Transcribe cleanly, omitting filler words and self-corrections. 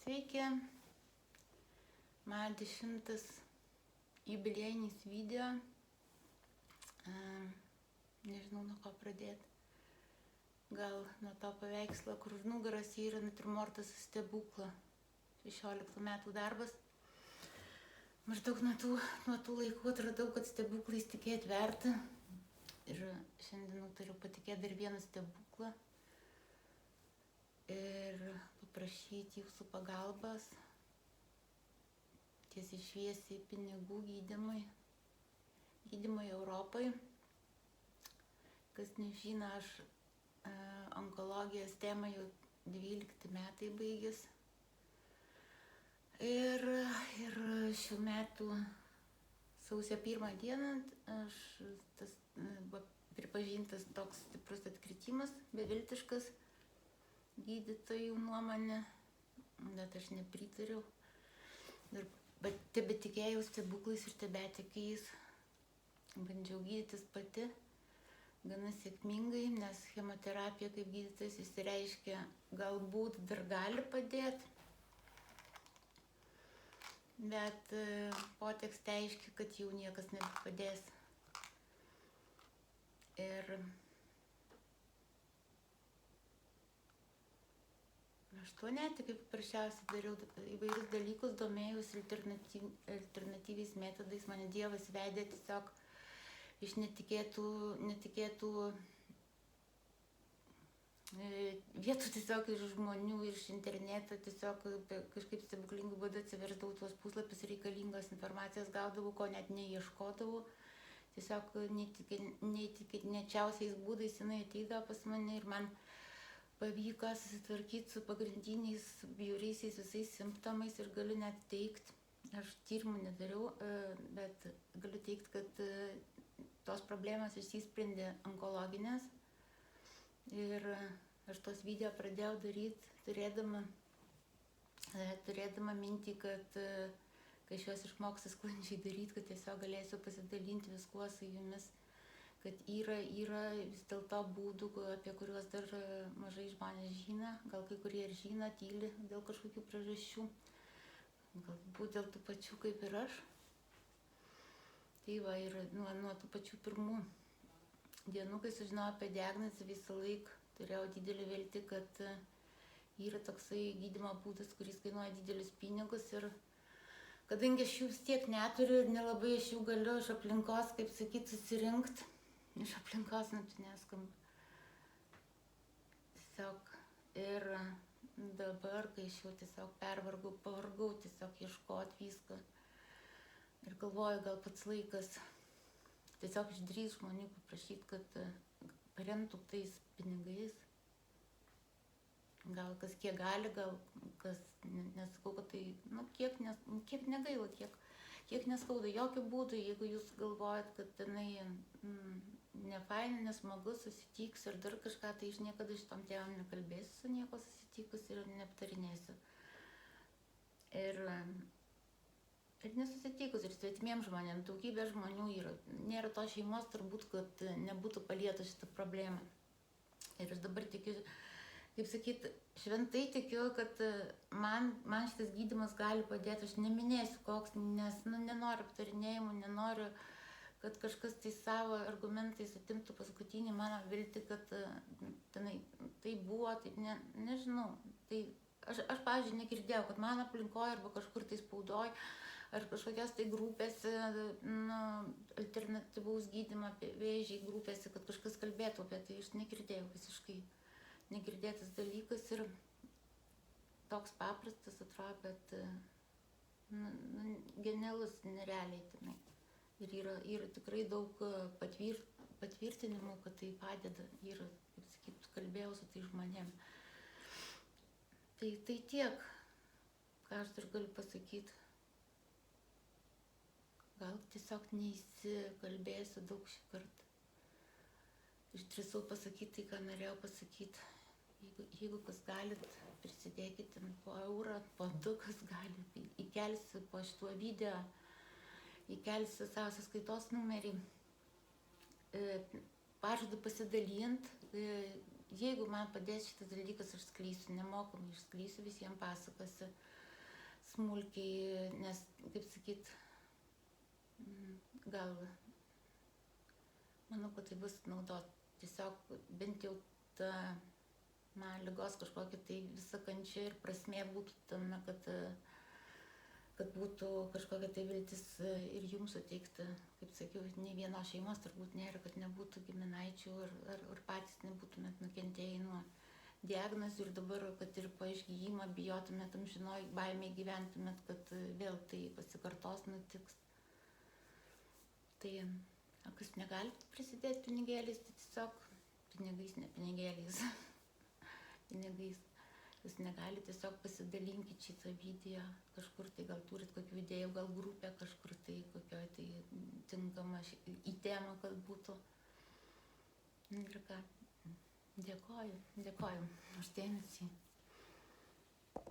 Sveiki, man 10 jubiliejinis video. Nežinau, nuo ko pradėti. Gal nuo to paveikslo, kur už nugaras yra natiurmortas stebuklo. 16 metų darbas. Maždaug nuo tų laikų atradau, kad stebuklais tikėti verta. Ir šiandien turiu patikėti dar vieną stebuklą. Ir paprašyti jūsų pagalbos tiesiai šviesiai pinigų gydymui Europai. Kas nežino, aš onkologijos temą jau 12 metai baigęs. Ir šių metų sausio 1 dieną tas buvo pripažintas toks stiprus atkritimas, beviltiškas gydytojų nuomonė, bet aš nepritariau. Bet tebetikėjau stebuklais ir tebetikiais. Bandžiau gydytis pati, gana sėkmingai, nes chemoterapija kaip gydytojas išsireiškia, galbūt dar gali padėti. Bet potekstė aiškiai, kad jau niekas nebepadės. Ir aš tuo netikiu, paprasčiausiai dariau įvairius dalykus, domėjausi alternatyviais metodais, mane Dievas vedė tiesiog iš netikėtų vietų, tiesiog iš žmonių, iš interneto, tiesiog kažkaip stebuklingų būdų atsiversdavau tuos puslapius, reikalingos informacijos gaudavau, ko net neieškodavau. Tiesiog neįtikėtiniausiais būdais jinai ateidavo pas mane ir man pavyko susitvarkyti su pagrindiniais bjauriaisiais visais simptomais ir galiu net teikti, aš tyrimų nedariau, bet galiu teikti, kad tos problemos išsisprendė onkologinės. Ir aš tos video pradėjau daryti, turėdama mintį, kad kai aš juos išmoksiu sklandžiai daryti, kad tiesiog galėsiu pasidalinti viskuo su jumis, kad yra vis dėlto būdų, apie kuriuos dar mažai žmonės žino, gal kai kurie ir žino, tyli dėl kažkokių priežasčių, galbūt dėl tų pačių kaip ir aš. Tai va, ir nuo tų pačių pirmų dienų, kai sužinojau apie diagnozę, visą laiką turėjau didelį viltį, kad yra toksai gydymo būdas, kuris kainuoja didelius pinigus. Ir kadangi aš jų vis tiek neturiu ir nelabai aš jų galiu iš aplinkos, kaip sakyti, susirinkti, iš aplinkos, čia neskamba. Tiesiog ir dabar, kai aš jau tiesiog pavargau tiesiog ieškoti viską. Ir galvoju, gal pats laikas tiesiog išdrįs žmonių paprašyti, kad paremtų tais pinigais. Gal kas kiek gali, gal kas, nesakau, kad tai, kiek negaila, kiek neskauda, jokių būdų, jeigu jūs galvojat, kad tenai nefainai, nesmagu, susitiks ir dar kažką, tai aš niekada šitom tėvam nekalbėsiu su nieko susitikus ir neaptarinėsiu. Ir nesusitikus, ir svetimiems žmonėms, daugybė žmonių yra. Nėra tos šeimos turbūt, kad nebūtų palieta šitą problemą. Ir aš dabar tikiu, kaip sakyti, šventai tikiu, kad man šitas gydymas gali padėti. Aš neminėsiu koks, nes nenoriu aptarinėjimų, nenoriu, kad kažkas tai savo argumentais atimtų paskutinį mano viltį, kad tai buvo, taip nežinau. Tai aš pavyzdžiui, negirdėjau, kad mano aplinkoje arba kažkur tai spaudoj, ar kažkokios tai grupėse, alternatyvaus gydymo vėžiai grupėse, kad kažkas kalbėtų apie tai, aš negirdėjau visiškai. Negirdėtas dalykas ir toks paprastas atrodo, bet genialus nerealiai tenai. Ir yra tikrai daug patvirtinimų, kad tai padeda. Ir, kaip sakyt, kalbėjau su tai žmonėm. Tai tiek, ką aš dar galiu pasakyti. Gal tiesiog neįsikalbėsiu daug šį kartą. Išdrįsau pasakyti tai, ką norėjau pasakyti. Jeigu kas galit, prisidėkite po eurą, po 2, kas gali. Įkelsiu po šituo video, įkelsiu savo sąskaitos numerį. Pažadu pasidalinti, jeigu man padės šitas dalykas, aš skleisiu, nemokamai išskleisiu, visiems pasakosiu smulkiai, nes, kaip sakyt, gal, manau, kad tai bus naudos. Tiesiog bent jau ta man ligos kažkokia tai visa kančia ir prasmė būtų tame, kad būtų kažkokia tai viltis ir jums suteikta. Kaip sakiau, nei vienos šeimos turbūt nėra, kad nebūtų giminaičių ar patys nebūtumėt nukentėjai nuo diagnozių ir dabar, kad ir po išgyjimo bijotumėt amžinoj baimėj gyventumėt, kad vėl tai pasikartos, nutiks. Tai, kas negalit prisidėti pinigėliais, tai tiesiog pinigais, ne pinigėliais. Pinigais. Jūs negalite, tiesiog pasidalinkit šitą video kažkur, tai gal turit kokių idėjų, gal grupę kažkur, tai kokioj tai tinkama į temą, kad būtų. Ir ką, dėkoju už dėmesį.